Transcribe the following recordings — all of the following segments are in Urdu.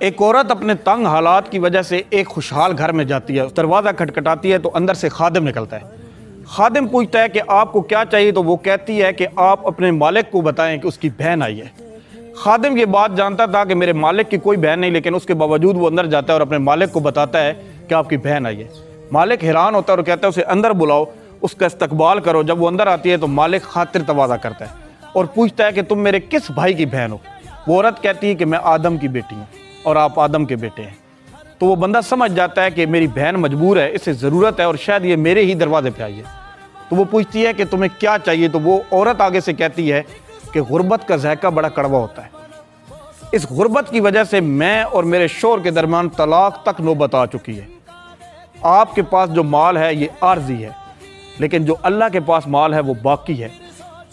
ایک عورت اپنے تنگ حالات کی وجہ سے ایک خوشحال گھر میں جاتی ہے، دروازہ کھٹکھٹاتی ہے تو اندر سے خادم نکلتا ہے۔ خادم پوچھتا ہے کہ آپ کو کیا چاہیے، تو وہ کہتی ہے کہ آپ اپنے مالک کو بتائیں کہ اس کی بہن آئی ہے۔ خادم یہ بات جانتا تھا کہ میرے مالک کی کوئی بہن نہیں، لیکن اس کے باوجود وہ اندر جاتا ہے اور اپنے مالک کو بتاتا ہے کہ آپ کی بہن آئی ہے۔ مالک حیران ہوتا ہے اور کہتا ہے اسے اندر بلاؤ، اس کا استقبال کرو۔ جب وہ اندر آتی ہے تو مالک خاطر تواضع کرتا ہے اور پوچھتا ہے کہ تم میرے کس بھائی کی بہن ہو؟ وہ عورت کہتی ہے کہ میں آدم کی بیٹی ہوں اور آپ آدم کے بیٹے ہیں۔ تو وہ بندہ سمجھ جاتا ہے کہ میری بہن مجبور ہے، اسے ضرورت ہے اور شاید یہ میرے ہی دروازے پہ آئی ہے۔ تو وہ پوچھتی ہے کہ تمہیں کیا چاہیے؟ تو وہ عورت آگے سے کہتی ہے کہ غربت کا ذائقہ بڑا کڑوا ہوتا ہے۔ اس غربت کی وجہ سے میں اور میرے شوہر کے درمیان طلاق تک نوبت آ چکی ہے۔ آپ کے پاس جو مال ہے یہ عارضی ہے، لیکن جو اللہ کے پاس مال ہے وہ باقی ہے۔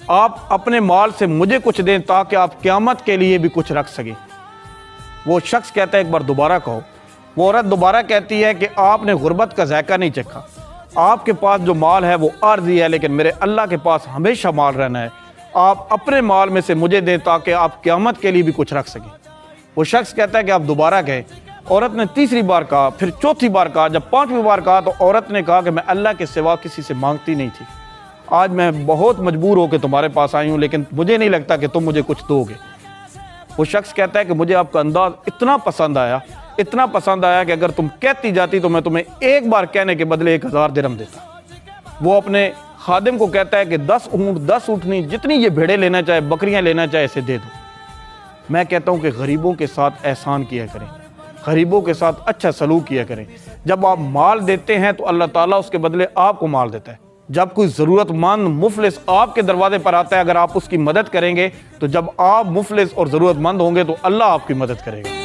آپ اپنے مال سے مجھے کچھ دیں تاکہ آپ قیامت کے لیے بھی کچھ رکھ سکیں۔ وہ شخص کہتا ہے ایک بار دوبارہ کہو۔ وہ عورت دوبارہ کہتی ہے کہ آپ نے غربت کا ذائقہ نہیں چکھا۔ آپ کے پاس جو مال ہے وہ عارضی ہے، لیکن میرے اللہ کے پاس ہمیشہ مال رہنا ہے۔ آپ اپنے مال میں سے مجھے دیں تاکہ آپ قیامت کے لیے بھی کچھ رکھ سکیں۔ وہ شخص کہتا ہے کہ آپ دوبارہ کہیں۔ عورت نے تیسری بار کہا، پھر چوتھی بار کہا۔ جب پانچویں بار کہا تو عورت نے کہا کہ میں اللہ کے سوا کسی سے مانگتی نہیں تھی، آج میں بہت مجبور ہو کے تمہارے پاس آئی ہوں، لیکن مجھے نہیں لگتا کہ تم مجھے کچھ دو گے۔ وہ شخص کہتا ہے کہ مجھے آپ کا انداز اتنا پسند آیا کہ اگر تم کہتی جاتی تو میں تمہیں ایک بار کہنے کے بدلے 1000 درہم دیتا۔ وہ اپنے خادم کو کہتا ہے کہ 10 اونٹ 10 اونٹنی جتنی یہ بھیڑیں لینا چاہے، بکریاں لینا چاہے، اسے دے دو۔ میں کہتا ہوں کہ غریبوں کے ساتھ احسان کیا کریں، غریبوں کے ساتھ اچھا سلوک کیا کریں۔ جب آپ مال دیتے ہیں تو اللہ تعالیٰ اس کے بدلے آپ کو مال دیتا ہے۔ جب کوئی ضرورت مند مفلس آپ کے دروازے پر آتا ہے، اگر آپ اس کی مدد کریں گے تو جب آپ مفلس اور ضرورت مند ہوں گے تو اللہ آپ کی مدد کرے گا۔